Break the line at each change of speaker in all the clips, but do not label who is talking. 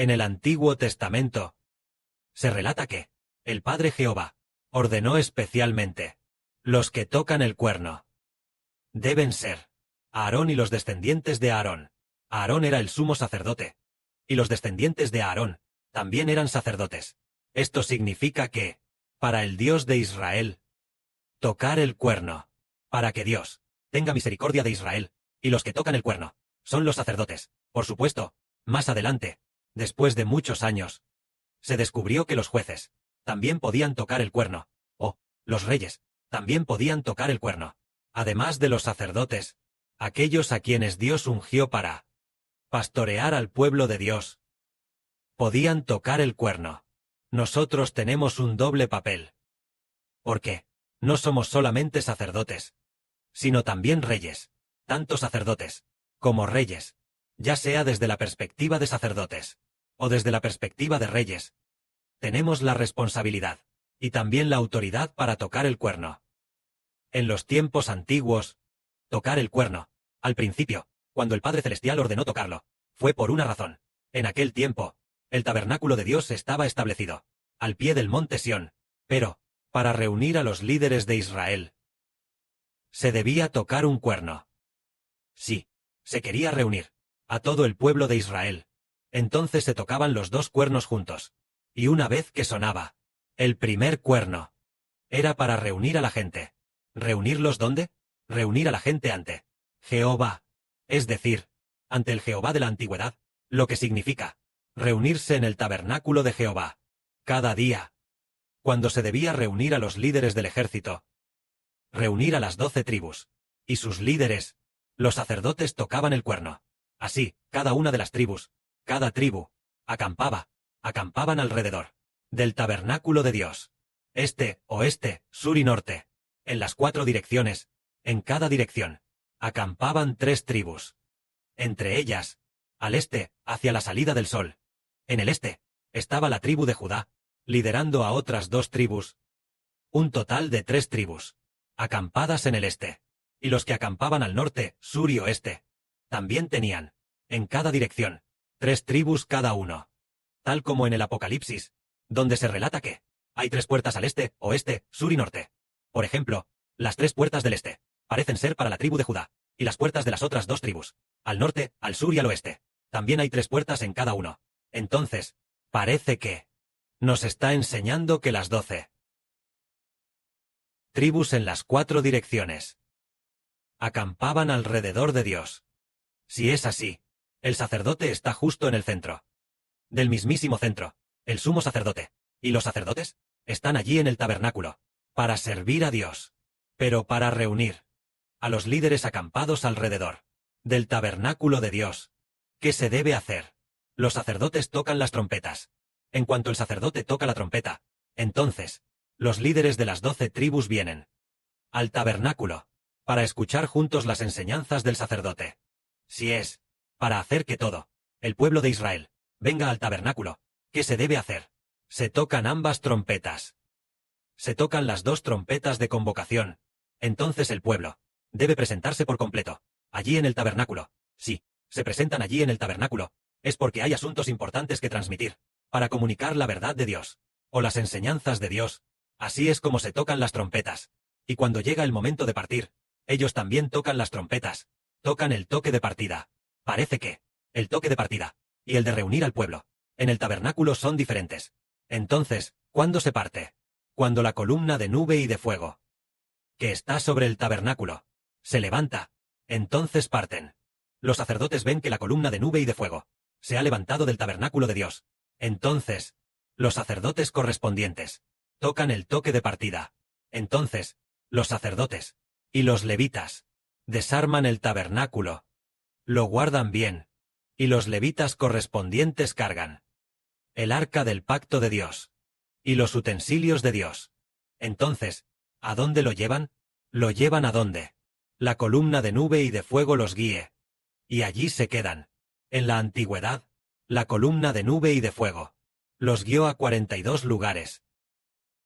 En el Antiguo Testamento se relata que el Padre Jehová ordenó especialmente: los que tocan el cuerno deben ser Aarón y los descendientes de Aarón. Aarón era el sumo sacerdote, y los descendientes de Aarón también eran sacerdotes. Esto significa que, para el Dios de Israel, tocar el cuerno, para que Dios tenga misericordia de Israel, y los que tocan el cuerno son los sacerdotes. Por supuesto, más adelante, después de muchos años, se descubrió que los jueces también podían tocar el cuerno, o los reyes también podían tocar el cuerno, además de los sacerdotes, aquellos a quienes Dios ungió para pastorear al pueblo de Dios, podían tocar el cuerno. Nosotros tenemos un doble papel. Porque no somos solamente sacerdotes, sino también reyes, tanto sacerdotes como reyes, ya sea desde la perspectiva de sacerdotes o desde la perspectiva de reyes. Tenemos la responsabilidad y también la autoridad para tocar el cuerno. En los tiempos antiguos, tocar el cuerno, al principio, cuando el Padre Celestial ordenó tocarlo, fue por una razón. En aquel tiempo, el tabernáculo de Dios estaba establecido, al pie del monte Sión, pero, para reunir a los líderes de Israel, se debía tocar un cuerno. Sí, se quería reunir a todo el pueblo de Israel. Entonces se tocaban los dos cuernos juntos, y una vez que sonaba el primer cuerno, era para reunir a la gente. ¿Reunirlos dónde? Reunir a la gente ante Jehová, es decir, ante el Jehová de la antigüedad, lo que significa reunirse en el tabernáculo de Jehová, cada día. Cuando se debía reunir a los líderes del ejército, reunir a las 12 tribus, y sus líderes, los sacerdotes tocaban el cuerno. Así, cada una de las tribus, cada tribu, acampaban alrededor del tabernáculo de Dios. Este, oeste, sur y norte, en las 4 direcciones, en cada dirección, acampaban 3 tribus. Entre ellas, al este, hacia la salida del sol. En el este, estaba la tribu de Judá, liderando a otras 2 tribus. Un total de 3 tribus, acampadas en el este. Y los que acampaban al norte, sur y oeste, también tenían, en cada dirección, 3 tribus cada uno. Tal como en el Apocalipsis, donde se relata que hay 3 puertas al este, oeste, sur y norte. Por ejemplo, las 3 puertas del este parecen ser para la tribu de Judá, y las puertas de las otras 2 tribus, al norte, al sur y al oeste. También hay 3 puertas en cada uno. Entonces, parece que nos está enseñando que las 12 tribus en las 4 direcciones acampaban alrededor de Dios. Si es así, el sacerdote está justo en el centro. Del mismísimo centro, el sumo sacerdote, y los sacerdotes, están allí en el tabernáculo, para servir a Dios, pero para reunir a los líderes acampados alrededor del tabernáculo de Dios. ¿Qué se debe hacer? Los sacerdotes tocan las trompetas. En cuanto el sacerdote toca la trompeta, entonces, los líderes de las 12 tribus vienen al tabernáculo, para escuchar juntos las enseñanzas del sacerdote. Si es para hacer que todo el pueblo de Israel venga al tabernáculo, ¿qué se debe hacer? Se tocan ambas trompetas. Se tocan las 2 trompetas de convocación. Entonces el pueblo debe presentarse por completo, allí en el tabernáculo. Si se presentan allí en el tabernáculo, es porque hay asuntos importantes que transmitir, para comunicar la verdad de Dios, o las enseñanzas de Dios. Así es como se tocan las trompetas. Y cuando llega el momento de partir, ellos también tocan las trompetas, tocan el toque de partida. Parece que el toque de partida y el de reunir al pueblo en el tabernáculo son diferentes. Entonces, ¿cuándo se parte? Cuando la columna de nube y de fuego, que está sobre el tabernáculo, se levanta, entonces parten. Los sacerdotes ven que la columna de nube y de fuego se ha levantado del tabernáculo de Dios. Entonces, los sacerdotes correspondientes tocan el toque de partida. Entonces, los sacerdotes y los levitas desarman el tabernáculo, lo guardan bien, y los levitas correspondientes cargan el arca del pacto de Dios y los utensilios de Dios. Entonces, ¿a dónde lo llevan? Lo llevan a donde la columna de nube y de fuego los guíe, y allí se quedan. En la antigüedad, la columna de nube y de fuego los guió a 42 lugares.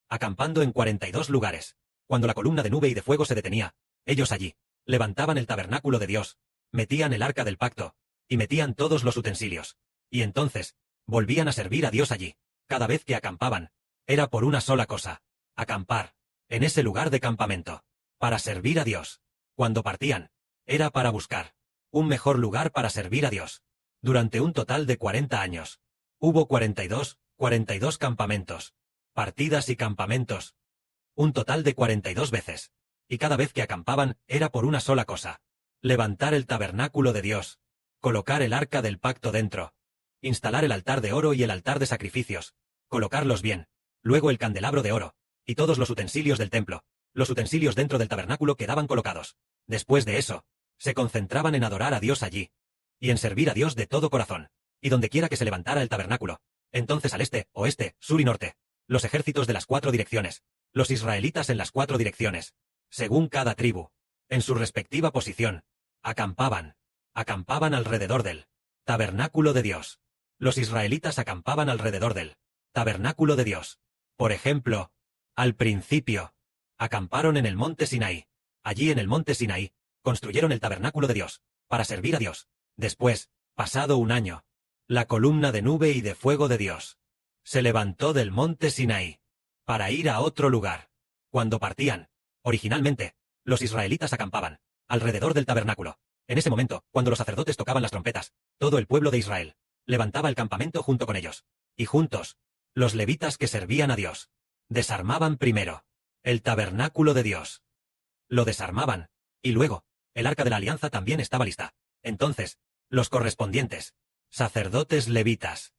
Acampando en 42 lugares, cuando la columna de nube y de fuego se detenía, ellos allí levantaban el tabernáculo de Dios, metían el arca del pacto, y metían todos los utensilios, y entonces Volvían a servir a Dios allí. Cada vez que acampaban, era por una sola cosa: acampar, en ese lugar de campamento, para servir a Dios. Cuando partían, era para buscar un mejor lugar para servir a Dios. Durante un total de 40 años. Hubo 42 campamentos, partidas y campamentos. Un total de 42 veces. Y cada vez que acampaban, era por una sola cosa: levantar el tabernáculo de Dios, colocar el arca del pacto dentro, instalar el altar de oro y el altar de sacrificios, colocarlos bien, luego el candelabro de oro, y todos los utensilios del templo. Los utensilios dentro del tabernáculo quedaban colocados. Después de eso, se concentraban en adorar a Dios allí, y en servir a Dios de todo corazón, y donde quiera que se levantara el tabernáculo. Entonces al este, oeste, sur y norte, los ejércitos de las 4 direcciones, los israelitas en las 4 direcciones, según cada tribu, en su respectiva posición, acampaban alrededor del tabernáculo de Dios. Los israelitas acampaban alrededor del tabernáculo de Dios. Por ejemplo, al principio, acamparon en el monte Sinaí. Allí en el monte Sinaí, construyeron el tabernáculo de Dios, para servir a Dios. Después, pasado un año, la columna de nube y de fuego de Dios se levantó del monte Sinaí, para ir a otro lugar. Cuando partían, originalmente, los israelitas acampaban alrededor del tabernáculo. En ese momento, cuando los sacerdotes tocaban las trompetas, todo el pueblo de Israel levantaba el campamento junto con ellos. Y juntos, los levitas que servían a Dios desarmaban primero el tabernáculo de Dios. Lo desarmaban, y luego, el arca de la alianza también estaba lista. Entonces, los correspondientes sacerdotes levitas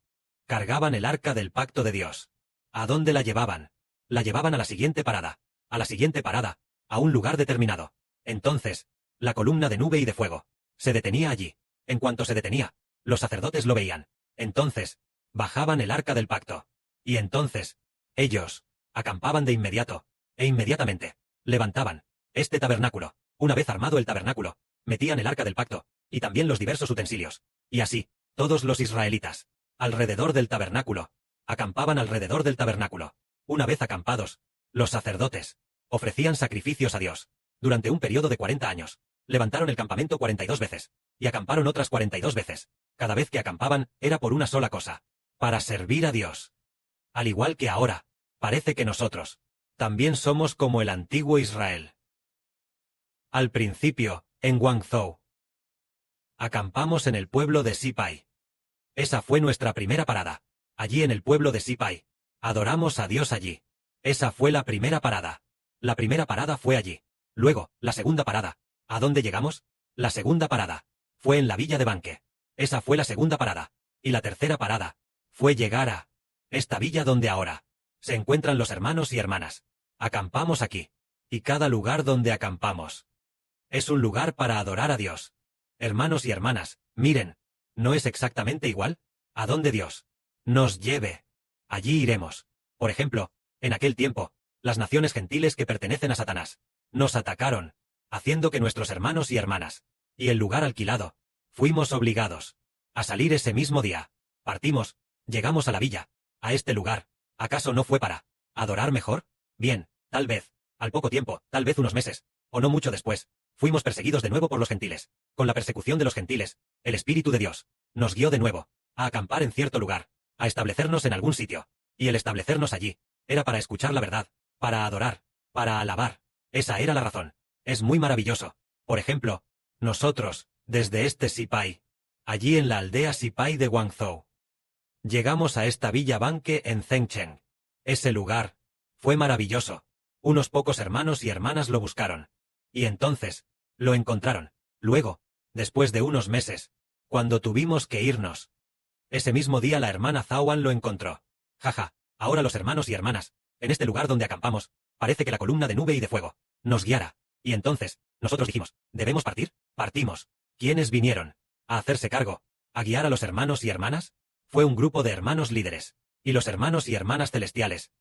cargaban el arca del pacto de Dios. ¿A dónde la llevaban? La llevaban a la siguiente parada. A la siguiente parada, a un lugar determinado. Entonces, la columna de nube y de fuego se detenía allí. En cuanto se detenía, los sacerdotes lo veían. Entonces, bajaban el arca del pacto. Y entonces, ellos acampaban de inmediato, e inmediatamente levantaban este tabernáculo. Una vez armado el tabernáculo, metían el arca del pacto, y también los diversos utensilios. Y así, todos los israelitas, alrededor del tabernáculo, acampaban alrededor del tabernáculo. Una vez acampados, los sacerdotes ofrecían sacrificios a Dios. Durante un periodo de 40 años, levantaron el campamento 42 veces, y acamparon otras 42 veces. Cada vez que acampaban, era por una sola cosa: para servir a Dios. Al igual que ahora, parece que nosotros también somos como el antiguo Israel. Al principio, en Guangzhou, acampamos en el pueblo de Sipai. Esa fue nuestra primera parada. Allí en el pueblo de Sipai, adoramos a Dios allí. Esa fue la primera parada. La primera parada fue allí. Luego, la segunda parada. ¿A dónde llegamos? La segunda parada fue en la villa de Banque. Esa fue la segunda parada. Y la tercera parada fue llegar a esta villa donde ahora se encuentran los hermanos y hermanas. Acampamos aquí. Y cada lugar donde acampamos es un lugar para adorar a Dios. Hermanos y hermanas, miren, ¿no es exactamente igual? ¿A dónde Dios nos lleve, allí iremos? Por ejemplo, en aquel tiempo, las naciones gentiles que pertenecen a Satanás nos atacaron, haciendo que nuestros hermanos y hermanas, y el lugar alquilado, fuimos obligados a salir ese mismo día. Partimos, llegamos a la villa, a este lugar. ¿Acaso no fue para adorar mejor? Bien, tal vez, al poco tiempo, tal vez unos meses, o no mucho después, fuimos perseguidos de nuevo por los gentiles. Con la persecución de los gentiles, el Espíritu de Dios nos guió de nuevo a acampar en cierto lugar, a establecernos en algún sitio. Y el establecernos allí era para escuchar la verdad, para adorar, para alabar. Esa era la razón. Es muy maravilloso. Por ejemplo, nosotros, desde este Sipai, allí en la aldea Sipai de Guangzhou, llegamos a esta villa Banque en Zhengcheng. Ese lugar fue maravilloso. Unos pocos hermanos y hermanas lo buscaron. Y entonces, lo encontraron. Luego, después de unos meses, cuando tuvimos que irnos, ese mismo día la hermana Zawan lo encontró. Jaja, ahora los hermanos y hermanas, en este lugar donde acampamos, parece que la columna de nube y de fuego nos guiara. Y entonces, nosotros dijimos, ¿debemos partir? Partimos. ¿Quiénes vinieron a hacerse cargo, a guiar a los hermanos y hermanas? Fue un grupo de hermanos líderes. Y los hermanos y hermanas celestiales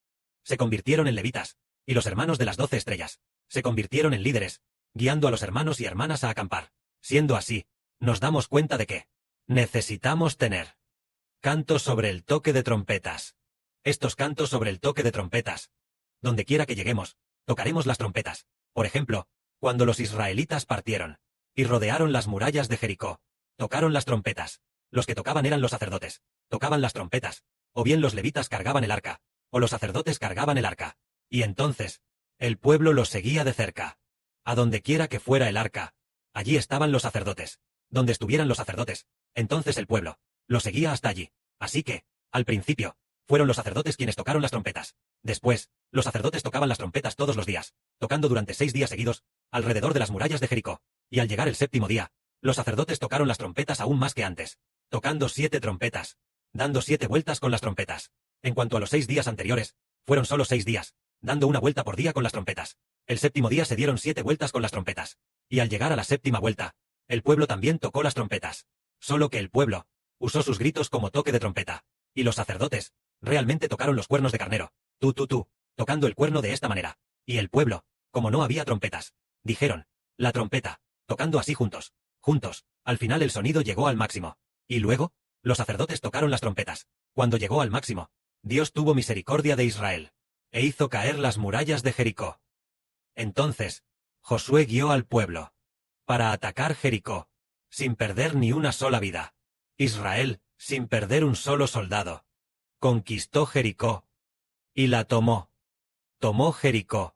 se convirtieron en levitas. Y los hermanos de las 12 estrellas se convirtieron en líderes, guiando a los hermanos y hermanas a acampar. Siendo así, nos damos cuenta de que necesitamos tener cantos sobre el toque de trompetas. Estos cantos sobre el toque de trompetas. Donde quiera que lleguemos, tocaremos las trompetas. Por ejemplo, cuando los israelitas partieron y rodearon las murallas de Jericó, tocaron las trompetas. Los que tocaban eran los sacerdotes. tocaban las trompetas, o bien los levitas cargaban el arca, o los sacerdotes cargaban el arca. Y entonces, el pueblo los seguía de cerca. A donde quiera que fuera el arca, allí estaban los sacerdotes. Donde estuvieran los sacerdotes, entonces el pueblo los seguía hasta allí. Así que, al principio, fueron los sacerdotes quienes tocaron las trompetas. Después, los sacerdotes tocaban las trompetas todos los días, tocando durante 6 días seguidos, alrededor de las murallas de Jericó. Y al llegar el séptimo día, los sacerdotes tocaron las trompetas aún más que antes, tocando 7 trompetas, dando 7 vueltas con las trompetas. En cuanto a los 6 días anteriores, fueron solo 6 días, dando una vuelta por día con las trompetas. El séptimo día se dieron 7 vueltas con las trompetas. Y al llegar a la séptima vuelta, el pueblo también tocó las trompetas. Solo que el pueblo usó sus gritos como toque de trompeta. Y los sacerdotes realmente tocaron los cuernos de carnero, tú, tocando el cuerno de esta manera. Y el pueblo, como no había trompetas, dijeron, la trompeta, tocando así juntos. Al final el sonido llegó al máximo. Y luego, los sacerdotes tocaron las trompetas. Cuando llegó al máximo, Dios tuvo misericordia de Israel, e hizo caer las murallas de Jericó. Entonces, Josué guió al pueblo para atacar Jericó, sin perder ni una sola vida. Israel, sin perder un solo soldado, conquistó Jericó y la tomó. Tomó Jericó.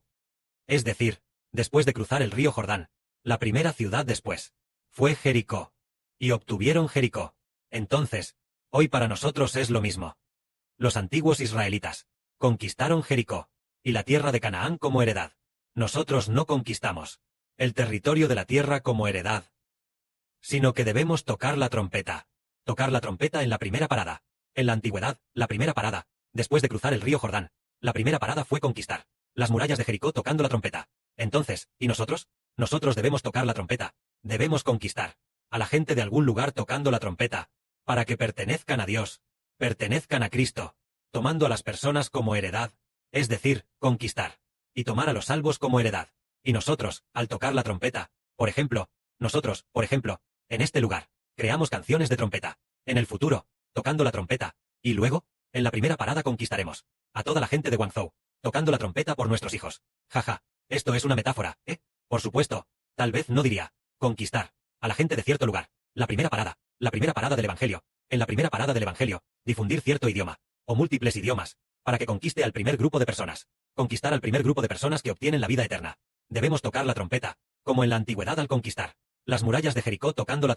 Es decir, después de cruzar el río Jordán, la primera ciudad después fue Jericó. Y obtuvieron Jericó. Entonces, hoy para nosotros es lo mismo. Los antiguos israelitas conquistaron Jericó y la tierra de Canaán como heredad. Nosotros no conquistamos el territorio de la tierra como heredad, sino que debemos tocar la trompeta. Tocar la trompeta en la primera parada. En la antigüedad, la primera parada, después de cruzar el río Jordán, la primera parada fue conquistar las murallas de Jericó tocando la trompeta. Entonces, ¿y nosotros? Nosotros debemos tocar la trompeta. Debemos conquistar a la gente de algún lugar tocando la trompeta, para que pertenezcan a Dios, pertenezcan a Cristo, tomando a las personas como heredad, es decir, conquistar, y tomar a los salvos como heredad. Y nosotros, al tocar la trompeta, nosotros, en este lugar, creamos canciones de trompeta. En el futuro, tocando la trompeta, y luego, en la primera parada conquistaremos a toda la gente de Guangzhou, tocando la trompeta por nuestros hijos. Jaja, esto es una metáfora, ¿eh? Por supuesto, tal vez no diría, conquistar a la gente de cierto lugar. La primera parada del Evangelio. En la primera parada del Evangelio, difundir cierto idioma, o múltiples idiomas, para que conquiste al primer grupo de personas. Conquistar al primer grupo de personas que obtienen la vida eterna. Debemos tocar la trompeta, como en la antigüedad al conquistar las murallas de Jericó tocando la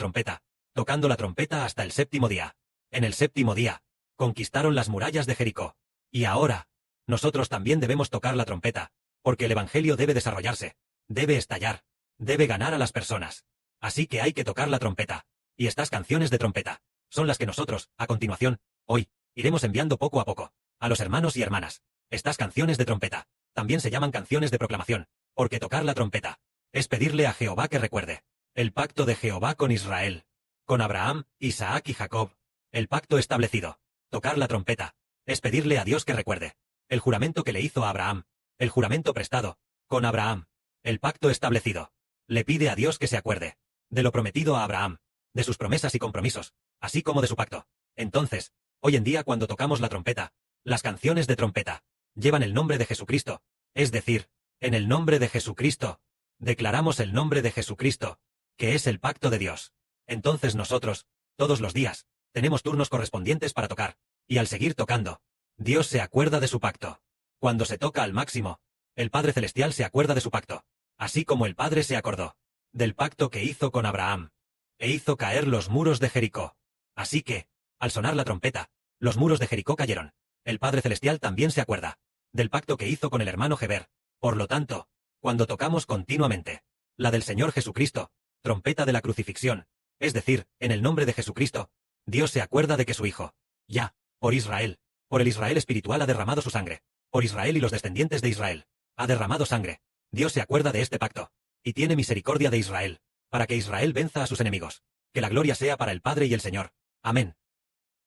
trompeta hasta el séptimo día. En el séptimo día, conquistaron las murallas de Jericó. Y ahora, nosotros también debemos tocar la trompeta, porque el Evangelio debe desarrollarse, debe estallar, debe ganar a las personas. Así que hay que tocar la trompeta. Y estas canciones de trompeta son las que nosotros, a continuación, hoy, iremos enviando poco a poco a los hermanos y hermanas. Estas canciones de trompeta también se llaman canciones de proclamación, porque tocar la trompeta es pedirle a Jehová que recuerde el pacto de Jehová con Israel, con Abraham, Isaac y Jacob, el pacto establecido. Tocar la trompeta es pedirle a Dios que recuerde el juramento que le hizo a Abraham, el juramento prestado con Abraham, el pacto establecido. Le pide a Dios que se acuerde de lo prometido a Abraham, de sus promesas y compromisos, así como de su pacto. Entonces, hoy en día cuando tocamos la trompeta, las canciones de trompeta llevan el nombre de Jesucristo, es decir, en el nombre de Jesucristo, declaramos el nombre de Jesucristo, que es el pacto de Dios. Entonces nosotros, todos los días, tenemos turnos correspondientes para tocar, y al seguir tocando, Dios se acuerda de su pacto. Cuando se toca al máximo, el Padre Celestial se acuerda de su pacto, así como el Padre se acordó del pacto que hizo con Abraham, e hizo caer los muros de Jericó. Así que, al sonar la trompeta, los muros de Jericó cayeron. El Padre Celestial también se acuerda del pacto que hizo con el hermano Heber. Por lo tanto, cuando tocamos continuamente la del Señor Jesucristo, trompeta de la crucifixión, es decir, en el nombre de Jesucristo, Dios se acuerda de que su Hijo, ya, por el Israel espiritual ha derramado su sangre, por Israel y los descendientes de Israel, ha derramado sangre. Dios se acuerda de este pacto, y tiene misericordia de Israel, para que Israel venza a sus enemigos. Que la gloria sea para el Padre y el Señor. Amén.